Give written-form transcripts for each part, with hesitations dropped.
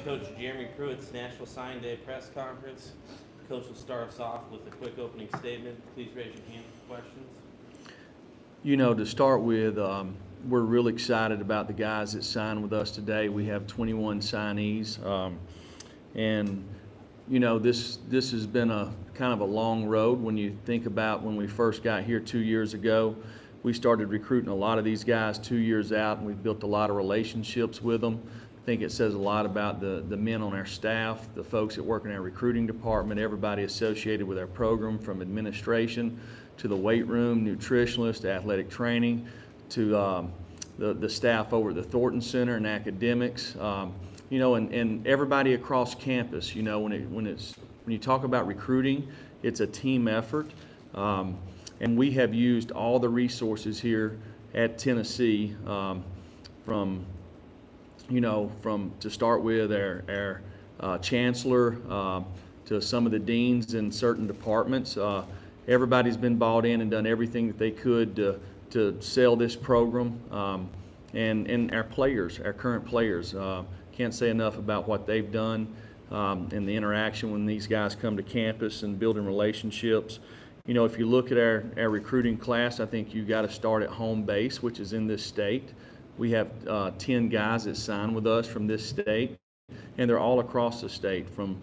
Coach Jeremy Pruitt's National Sign Day press conference. Coach will start us off with a quick opening statement. Please raise your hand for questions. To start with, we're really excited about the guys that signed with us today. We have 21 signees, and this has been a kind of a long road. When you think about when we first got here 2 years ago, we started recruiting a lot of these guys 2 years out, and we've built a lot of relationships with them. I think it says a lot about the men on our staff, the folks that work in our recruiting department, everybody associated with our program, from administration to the weight room, nutritionist, athletic training, to the staff over at the Thornton Center and academics, and everybody across campus. When you talk about recruiting, it's a team effort, and we have used all the resources here at Tennessee, from to start with our chancellor, to some of the deans in certain departments. Everybody's been bought in and done everything that they could to sell this program, and our players, our current players. Can't say enough about what they've done, and the interaction when these guys come to campus and building relationships. If you look at our recruiting class, I think you got to start at home base, which is in this state. We have 10 guys that sign with us from this state, and they're all across the state, from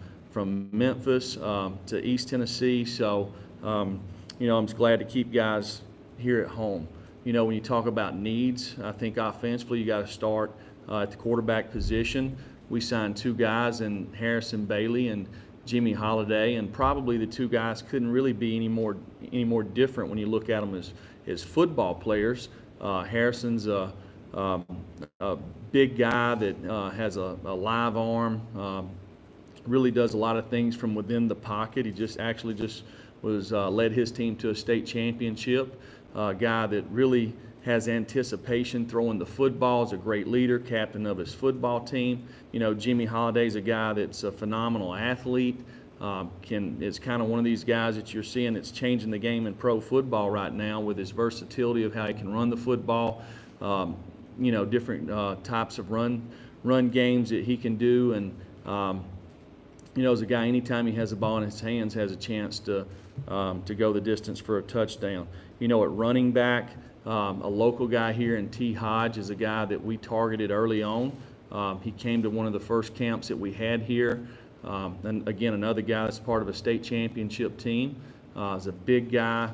Memphis to East Tennessee. So, I'm just glad to keep guys here at home. When you talk about needs, I think offensively you got to start at the quarterback position. We signed 2 guys in Harrison Bailey and Jimmy Holiday, and probably the 2 guys couldn't really be any more different when you look at them as football players. Harrison's a big guy that has a live arm, really does a lot of things from within the pocket. He just was led his team to a state championship. A guy that really has anticipation throwing the football, is a great leader, captain of his football team. Jimmy Holiday's a guy that's a phenomenal athlete. Is kind of one of these guys that you're seeing that's changing the game in pro football right now with his versatility of how he can run the football. Different types of run games that he can do, and as a guy, anytime he has the ball in his hands, has a chance to go the distance for a touchdown. At running back, a local guy here in T. Hodge is a guy that we targeted early on. He came to one of the first camps that we had here, and again, another guy that's part of a state championship team. Is a big guy.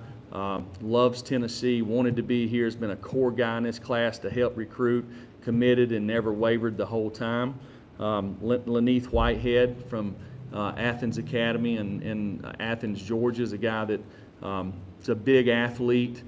Loves Tennessee, wanted to be here, has been a core guy in this class to help recruit, committed and never wavered the whole time. Laneith Whitehead from Athens Academy in Athens, Georgia, is a guy that is a big athlete,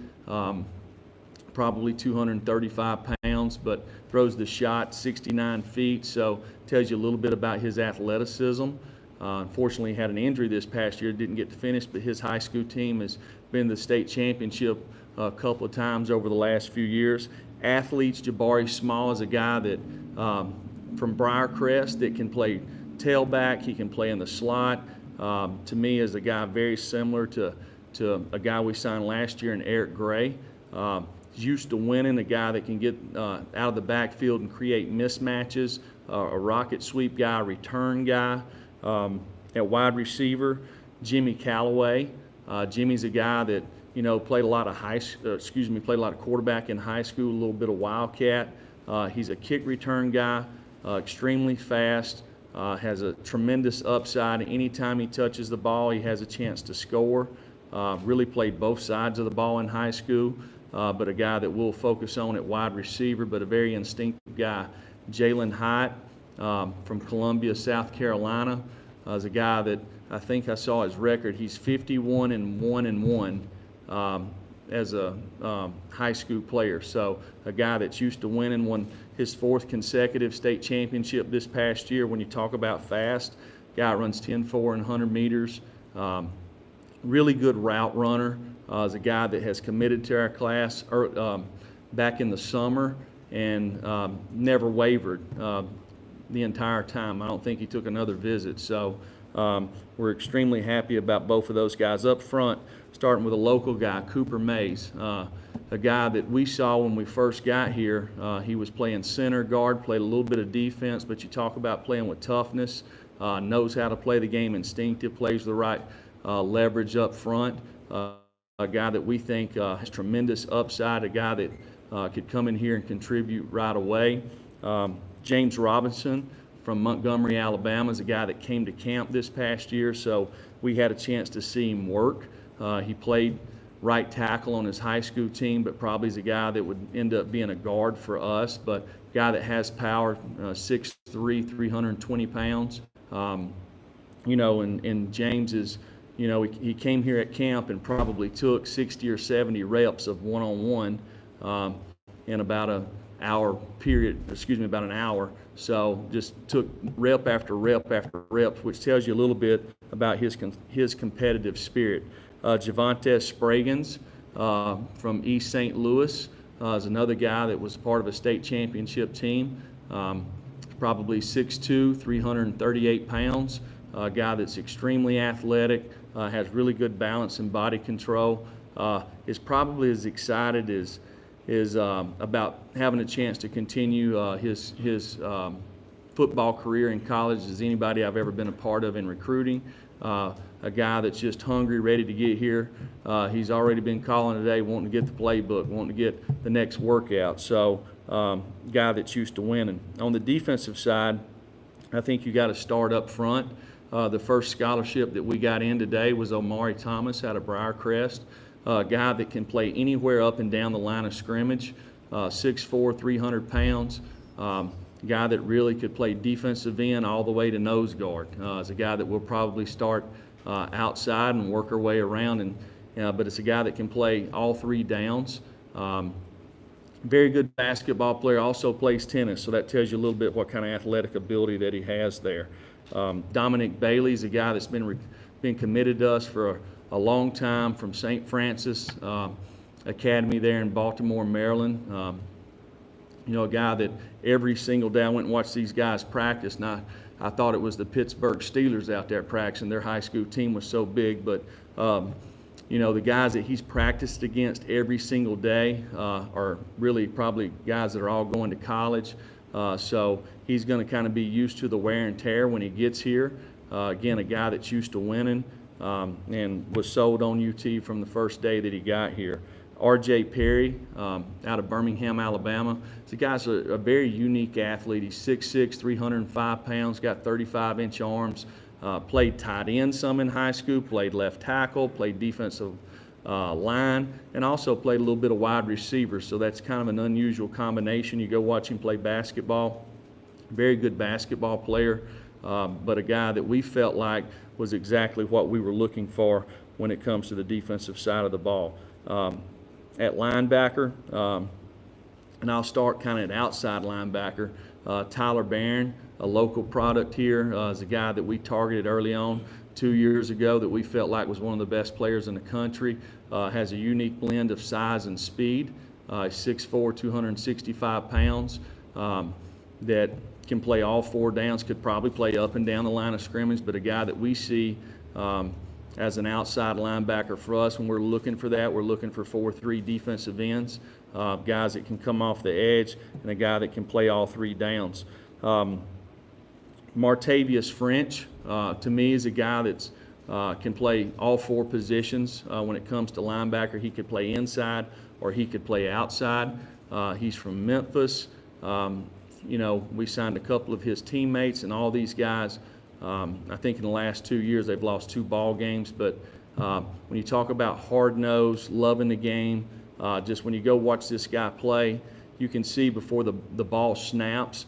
probably 235 pounds, but throws the shot 69 feet, so tells you a little bit about his athleticism. Unfortunately, he had an injury this past year, didn't get to finish, but his high school team has been the state championship a couple of times over the last few years. Athletes, Jabari Small is a guy that from Briarcrest that can play tailback. He can play in the slot. To me, is a guy very similar to a guy we signed last year in Eric Gray. He's used to winning, a guy that can get out of the backfield and create mismatches, a rocket sweep guy, return guy. At wide receiver, Jimmy Calloway. Jimmy's a guy that played a lot of quarterback in high school, a little bit of wildcat. He's a kick return guy, extremely fast, has a tremendous upside. Anytime he touches the ball, he has a chance to score. Really played both sides of the ball in high school, but a guy that we'll focus on at wide receiver, but a very instinctive guy. Jalen Hyatt from Columbia, South Carolina, is a guy that I think I saw his record. He's 51-1-1 as a high school player. So a guy that's used to winning, won his 4th consecutive state championship this past year. When you talk about fast, guy runs 10.4 and 100 meters. Really good route runner. Is a guy that has committed to our class back in the summer and never wavered the entire time. I don't think he took another visit. So we're extremely happy about both of those guys. Up front, starting with a local guy, Cooper Mays. a guy that we saw when we first got here. He was playing center guard, played a little bit of defense, but you talk about playing with toughness, knows how to play the game instinctive, plays the right leverage up front. A guy that we think has tremendous upside, a guy that could come in here and contribute right away. James Robinson from Montgomery, Alabama, is a guy that came to camp this past year, so we had a chance to see him work. He played right tackle on his high school team, but probably is a guy that would end up being a guard for us, but a guy that has power, 6'3", 320 pounds. And James is, he came here at camp and probably took 60 or 70 reps of one-on-one in about an hour. So just took rep after rep after rep, which tells you a little bit about his competitive spirit. Javonte Spragans from East St. Louis is another guy that was part of a state championship team. Probably 6'2", 338 pounds. A guy that's extremely athletic, has really good balance and body control. Is probably as excited as about having a chance to continue his football career in college as anybody I've ever been a part of in recruiting. A guy that's just hungry, ready to get here. He's already been calling today, wanting to get the playbook, wanting to get the next workout. So, guy that's used to winning. On the defensive side, I think you got to start up front. The first scholarship that we got in today was Omari Thomas out of Briarcrest. A guy that can play anywhere up and down the line of scrimmage, 6'4", 300 pounds. Guy that really could play defensive end all the way to nose guard. Is a guy that will probably start outside and work our way around, but it's a guy that can play all three downs. Very good basketball player, also plays tennis, so that tells you a little bit what kind of athletic ability that he has there. Dominic Bailey is a guy that's been committed to us for a long time from St. Francis Academy there in Baltimore, Maryland. A guy that every single day I went and watched these guys practice, and I thought it was the Pittsburgh Steelers out there practicing. Their high school team was so big, but the guys that he's practiced against every single day are really probably guys that are all going to college. So he's going to kind of be used to the wear and tear when he gets here. Again, a guy that's used to winning and was sold on UT from the first day that he got here. R.J. Perry out of Birmingham, Alabama. The guy's a very unique athlete. He's 6'6", 305 pounds, got 35-inch arms. Played tight end some in high school, played left tackle, played defensive line, and also played a little bit of wide receiver. So that's kind of an unusual combination. You go watch him play basketball. Very good basketball player, but a guy that we felt like was exactly what we were looking for when it comes to the defensive side of the ball. At linebacker, and I'll start kind of at outside linebacker. Tyler Barron, a local product here, is a guy that we targeted early on 2 years ago that we felt like was one of the best players in the country. Has a unique blend of size and speed. 6'4", 265 pounds. That can play all four downs, could probably play up and down the line of scrimmage, but a guy that we see as an outside linebacker for us. When we're looking for that, we're looking for 4-3 defensive ends, guys that can come off the edge, and a guy that can play all three downs. Martavius French, to me, is a guy that's can play all four positions. When it comes to linebacker, he could play inside or he could play outside. He's from Memphis. We signed a couple of his teammates, and all these guys, I think in the last 2 years they've lost 2 ball games. But when you talk about hard-nosed, loving the game, just when you go watch this guy play, you can see before the ball snaps,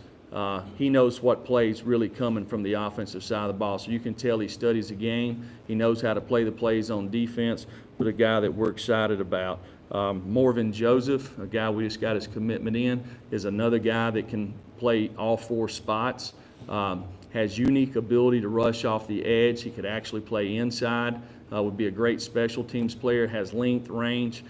he knows what play's really coming from the offensive side of the ball. So you can tell he studies the game. He knows how to play the plays on defense, but a guy that we're excited about. Morven Joseph, a guy we just got his commitment in, is another guy that can play all 4 spots. Has unique ability to rush off the edge. He could actually play inside. Would be a great special teams player. Has length, range.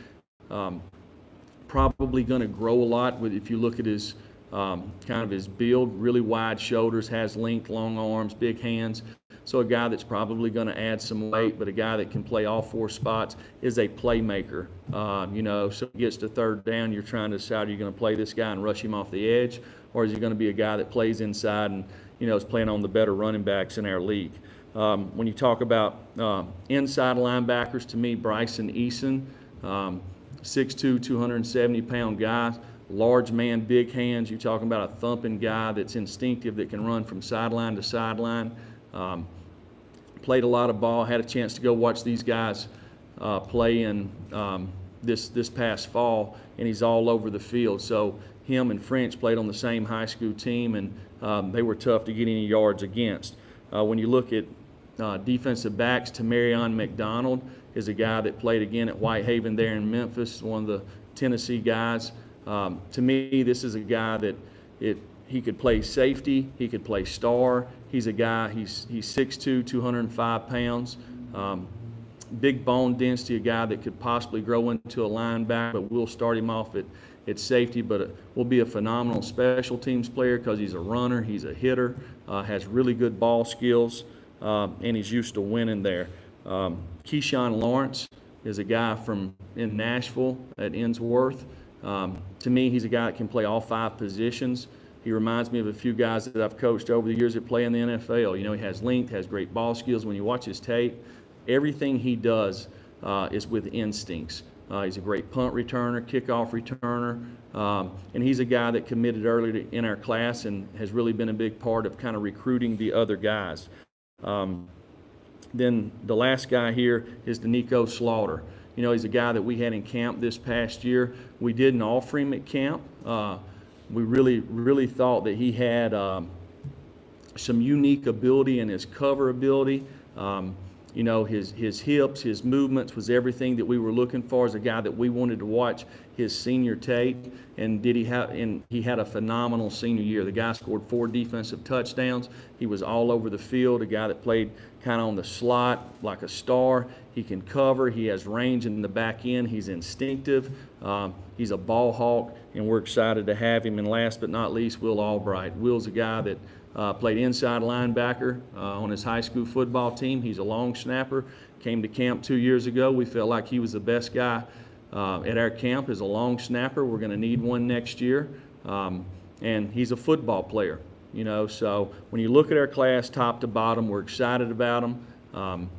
Probably going to grow a lot if you look at his kind of his build. Really wide shoulders. Has length, long arms, big hands. So a guy that's probably going to add some weight, but a guy that can play all 4 spots is a playmaker. So he gets to third down, you're trying to decide, are you going to play this guy and rush him off the edge, or is he going to be a guy that plays inside and, is playing on the better running backs in our league? When you talk about inside linebackers, to me, Bryson Eason, 6'2", 270-pound guy, large man, big hands. You're talking about a thumping guy that's instinctive, that can run from sideline to sideline. Played a lot of ball, had a chance to go watch these guys play in this past fall, and he's all over the field. So him and French played on the same high school team, and they were tough to get any yards against. When you look at defensive backs, Tamarion McDonald is a guy that played again at Whitehaven there in Memphis, one of the Tennessee guys. To me, this is a guy that he could play safety, he could play star. He's a guy, he's 6'2", 205 pounds. Big bone density, a guy that could possibly grow into a linebacker, but we'll start him off at safety, but will be a phenomenal special teams player because he's a runner, he's a hitter, has really good ball skills, and he's used to winning there. Keyshawn Lawrence is a guy in Nashville at Innsworth. To me, he's a guy that can play all 5 positions. He reminds me of a few guys that I've coached over the years that play in the NFL. He has length, has great ball skills. When you watch his tape, everything he does is with instincts. He's a great punt returner, kickoff returner, and he's a guy that committed early in our class and has really been a big part of kind of recruiting the other guys. Then the last guy here is Danico Slaughter. He's a guy that we had in camp this past year. We didn't offer him at camp. We really thought that he had some unique ability in his cover ability. His hips, his movements was everything that we were looking for as a guy that we wanted to watch his senior tape. And he had a phenomenal senior year. The guy scored 4 defensive touchdowns. He was all over the field, a guy that played kind of on the slot like a star. He can cover. He has range in the back end. He's instinctive. He's a ball hawk, and we're excited to have him. And last but not least, Will Albright. Will's a guy that played inside linebacker on his high school football team. He's a long snapper. Came to camp 2 years ago. We felt like he was the best guy at our camp as a long snapper. We're going to need one next year. And he's a football player, So when you look at our class top to bottom, we're excited about them.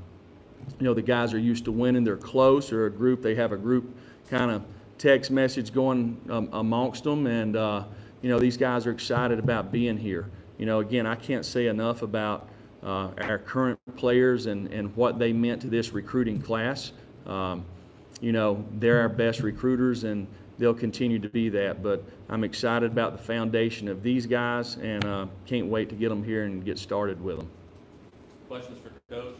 The guys are used to winning. They're close. They're a group. They have a group kind of text message going amongst them. And, these guys are excited about being here. Again, I can't say enough about our current players and what they meant to this recruiting class. They're our best recruiters, and they'll continue to be that. But I'm excited about the foundation of these guys, and can't wait to get them here and get started with them. Questions for Coach?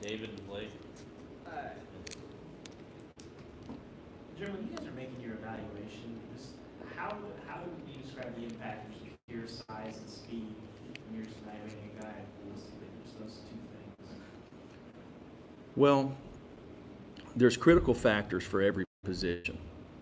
David and Blake? Jim, when you guys are making your evaluation, how do you describe the impact of your size and speed when you're just evaluating a guy holistically? Just those 2 things. Well, there's critical factors for every position,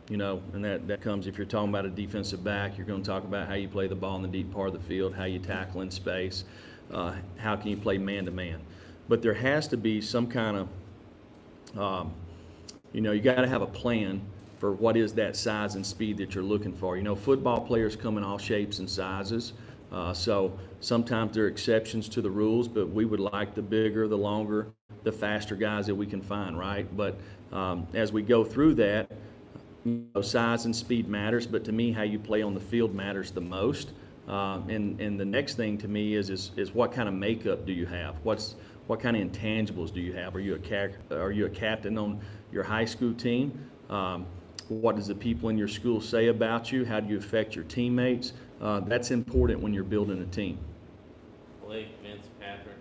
and that comes if you're talking about a defensive back, you're going to talk about how you play the ball in the deep part of the field, how you tackle in space, how can you play man-to-man. But there has to be some kind of, you got to have a plan for what is that size and speed that you're looking for. Football players come in all shapes and sizes, so sometimes there are exceptions to the rules, but we would like the bigger, the longer, the faster guys that we can find, right? But as we go through that, size and speed matters, but to me, how you play on the field matters the most. And the next thing to me is what kind of makeup do you have? What kind of intangibles do you have? Are you a captain on your high school team? What does the people in your school say about you? How do you affect your teammates? That's important when you're building a team. Blake, Vince, Patrick?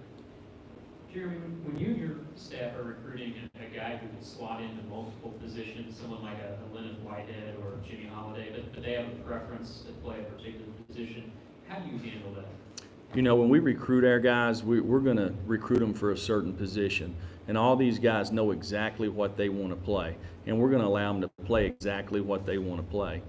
Jeremy, when you and your staff are recruiting a guy who can slot into multiple positions, someone like a Lennon Whitehead or Jimmy Holiday, but they have a preference to play a particular position, how do you handle that? When we recruit our guys, we're going to recruit them for a certain position. And all these guys know exactly what they want to play. And we're going to allow them to play exactly what they want to play.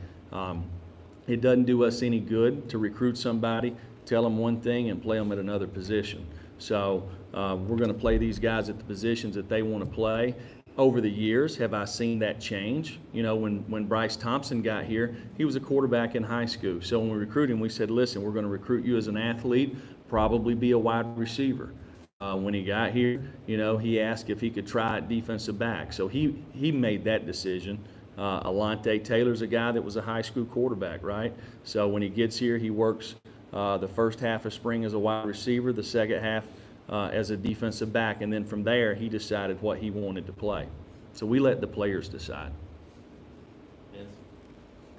It doesn't do us any good to recruit somebody tell them one thing and play them at another position. So we're going to play these guys at the positions that they want to play. Over the years, have I seen that change? You know, when Bryce Thompson got here, he was a quarterback in high school. So when we recruited him, we said, listen, we're going to recruit you as an athlete, probably be a wide receiver. When he got here, you know, he asked if he could try at defensive back. So he made that decision. Alante Taylor's a guy that was a high school quarterback, right? So when he gets here, he works the first half of spring as a wide receiver, the second half as a defensive back, and then from there he decided what he wanted to play. So we let the players decide. Vince?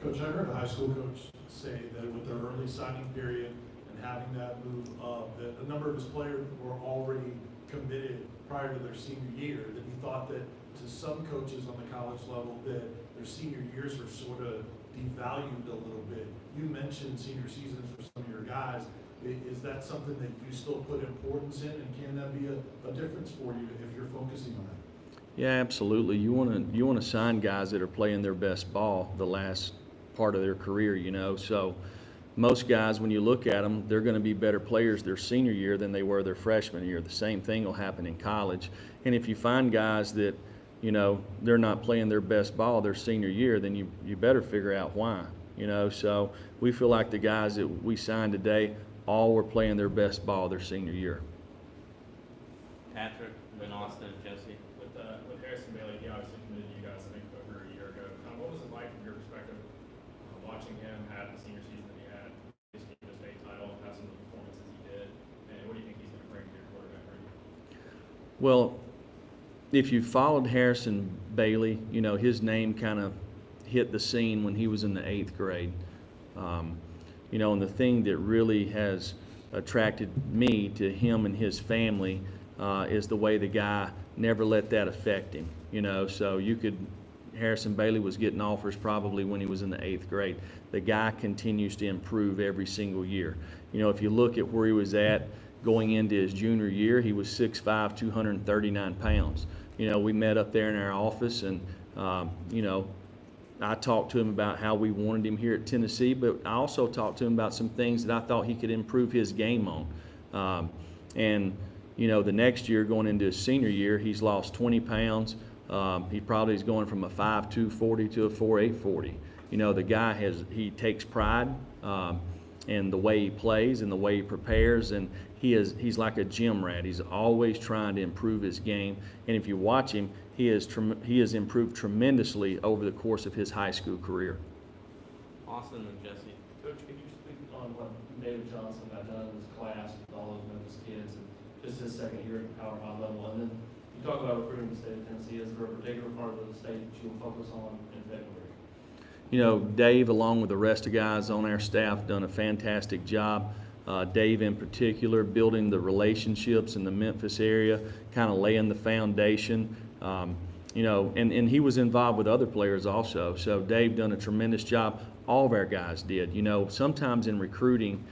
Coach, I heard a high school coach say that with their early signing period and having that move up, that a number of his players were already committed prior to their senior year, that he thought that to some coaches on the college level that their senior years were sort of devalued a little bit. You mentioned senior seasons for some of your guys. Is that something that you still put importance in, and can that be a difference for you if you're focusing on it? Yeah, absolutely. You want to sign guys that are playing their best ball the last part of their career, you know. So most guys, when you look at them, they're going to be better players their senior year than they were their freshman year. The same thing will happen in college. And if you find guys that, you know, they're not playing their best ball their senior year, then you better figure out why, you know. So we feel like the guys that we signed today all were playing their best ball their senior year. Patrick, then Austin, and Jesse. With Harrison Bailey, he obviously committed to you guys, I think, over a year ago. What was it like from your perspective, watching him have the senior season that he had, just get the state title, have some of the performances he did, and what do you think he's going to bring to your quarterback room? Well, if you followed Harrison Bailey, you know, his name kind of hit the scene when he was in the 8th grade. You know, and the thing that really has attracted me to him and his family is the way the guy never let that affect him. You know, so Harrison Bailey was getting offers probably when he was in the 8th grade. The guy continues to improve every single year. You know, if you look at where he was at going into his junior year, he was 6'5", 239 pounds. You know, we met up there in our office, and, you know, I talked to him about how we wanted him here at Tennessee, but I also talked to him about some things that I thought he could improve his game on. And, you know, the next year, going into his senior year, he's lost 20 pounds. He probably is going from a 5'2" 40 to a 4'8" 40. You know, the guy he takes pride in the way he plays and the way he prepares, and he's like a gym rat. He's always trying to improve his game, and if you watch him, he has improved tremendously over the course of his high school career. Austin and Jesse. Coach, could you speak on what David Johnson got done in his class with all those Memphis kids, and just his second year at the Power High level? And then you talk about recruiting the state of Tennessee. Is there a particular part of the state that you'll focus on in February? You know, Dave, along with the rest of the guys on our staff, done a fantastic job. Dave in particular, building the relationships in the Memphis area, kind of laying the foundation. You know, and he was involved with other players also. So Dave done a tremendous job. All of our guys did. You know, sometimes in recruiting,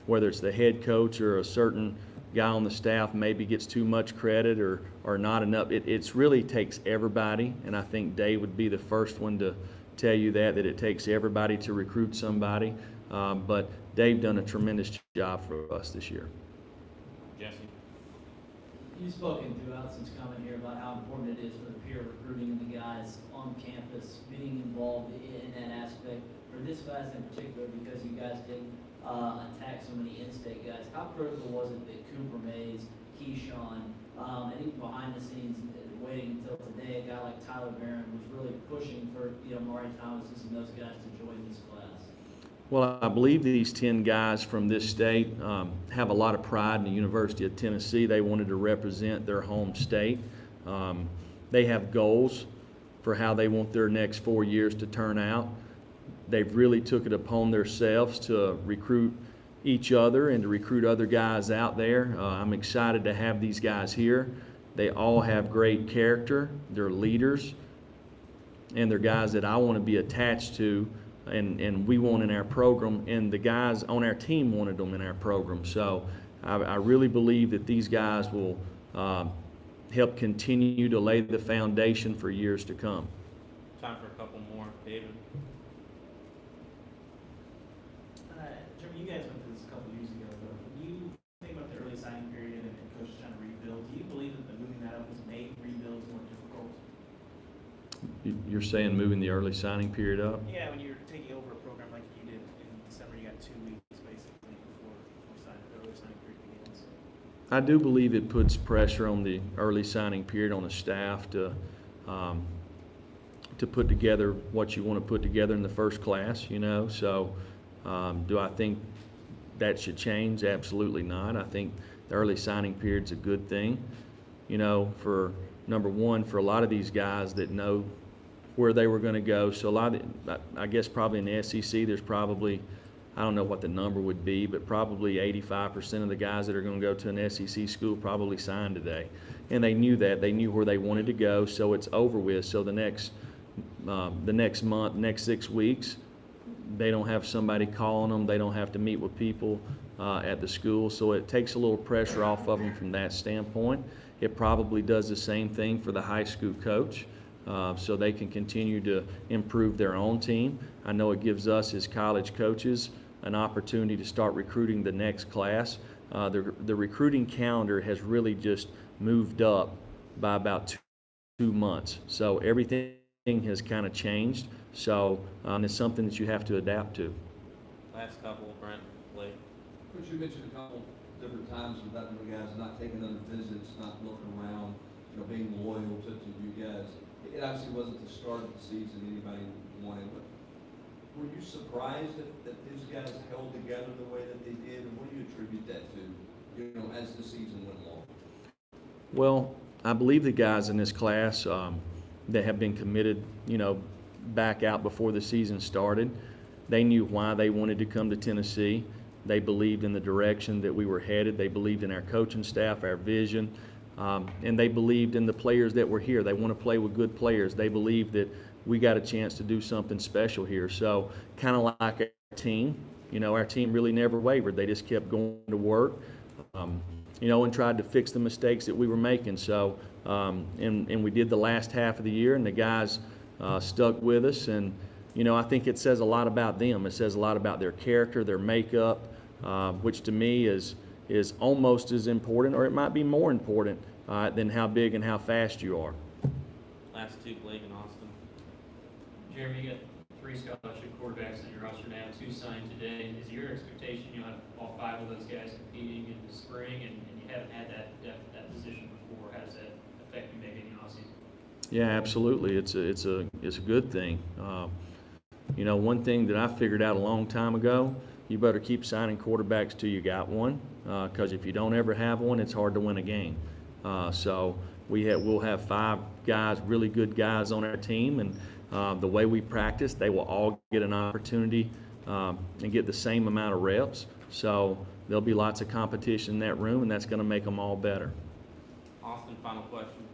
whether it's the head coach or a certain guy on the staff maybe gets too much credit or not enough. It's really takes everybody, and I think Dave would be the first one to tell you that it takes everybody to recruit somebody. But Dave done a tremendous job for us this year. Jesse. You've spoken throughout since coming here about how important it is for the peer recruiting and the guys on campus being involved in that aspect. For this class in particular, because you guys did attack so many in-state guys, how critical was it that Cooper Mays, Keyshawn, and even behind the scenes, waiting until today, a guy like Tyler Barron was really pushing for Maury Thomas and those guys to join this class? Well, I believe these 10 guys from this state have a lot of pride in the University of Tennessee. They wanted to represent their home state. They have goals for how they want their next 4 years to turn out. They've really took it upon themselves to recruit each other and to recruit other guys out there. I'm excited to have these guys here. They all have great character. They're leaders, and they're guys that I want to be attached to. And we want in our program, and the guys on our team wanted them in our program. So I really believe that these guys will help continue to lay the foundation for years to come. Time for a couple more. David. Jim, you guys went through this a couple You're saying moving the early signing period up? Yeah, when you're taking over a program like you did in December, you got 2 weeks basically before early signing period begins. I do believe it puts pressure on the early signing period on the staff to put together what you want to put together in the first class, you know. So do I think that should change? Absolutely not. I think the early signing period's a good thing, you know, for number one, for a lot of these guys that know where they were going to go. So a lot of, I guess probably in the SEC, there's probably, I don't know what the number would be, but probably 85% of the guys that are going to go to an SEC school probably signed today. And they knew that. They knew where they wanted to go, so it's over with. So the next month, next 6 weeks, they don't have somebody calling them. They don't have to meet with people at the school. So it takes a little pressure off of them from that standpoint. It probably does the same thing for the high school coach. So they can continue to improve their own team. I know it gives us as college coaches an opportunity to start recruiting the next class. The recruiting calendar has really just moved up by about 2 months. So everything has kind of changed. So it's something that you have to adapt to. Last couple, Brent, Blake. Coach, you mentioned a couple different times about the guys not taking other visits, not looking around, you know, being loyal to you guys. It obviously wasn't the start of the season anybody wanted, but were you surprised that these guys held together the way that they did, and what do you attribute that to, you know, as the season went along? Well, I believe the guys in this class that have been committed, you know, back out before the season started, they knew why they wanted to come to Tennessee. They believed in the direction that we were headed. They believed in our coaching staff, our vision. And they believed in the players that were here. They want to play with good players. They believe that we got a chance to do something special here. So kind of like our team, you know, our team really never wavered. They just kept going to work, you know, and tried to fix the mistakes that we were making. So, and we did the last half of the year, and the guys stuck with us. And, you know, I think it says a lot about them. It says a lot about their character, their makeup, which to me is almost as important, or it might be more important than how big and how fast you are. Last two, Blake and Austin. Jeremy, you got 3 scholarship quarterbacks on your roster now, 2 signed today. Is your expectation you'll have all 5 of those guys competing in the spring, and you haven't had that depth at that position before? How does that affect you maybe in the offseason? Yeah, absolutely. It's a good thing. You know, one thing that I figured out a long time ago, you better keep signing quarterbacks till you got one, because if you don't ever have one, it's hard to win a game. So we'll have 5 guys, really good guys on our team, and the way we practice, they will all get an opportunity and get the same amount of reps. So there'll be lots of competition in that room, and that's going to make them all better. Austin, final question.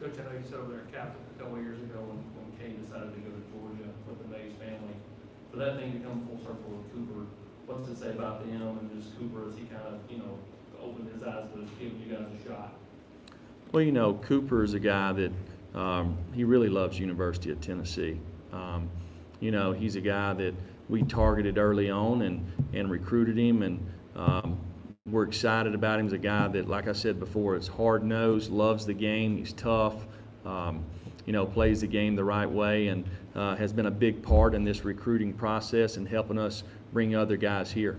Coach, I know you said over there at Captain a couple of years ago when Kane decided to go to Georgia with the Mays family. For that thing to come full circle with Cooper, what's it say about him and just Cooper as he kind of, you know, opened his eyes to giving you guys a shot? Well, you know, Cooper is a guy that he really loves University of Tennessee. You know, he's a guy that we targeted early on and recruited him, and we're excited about him. He's a guy that, like I said before, is hard-nosed, loves the game, he's tough, you know, plays the game the right way, and has been a big part in this recruiting process and helping us bring other guys here.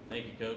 Thank you, Coach.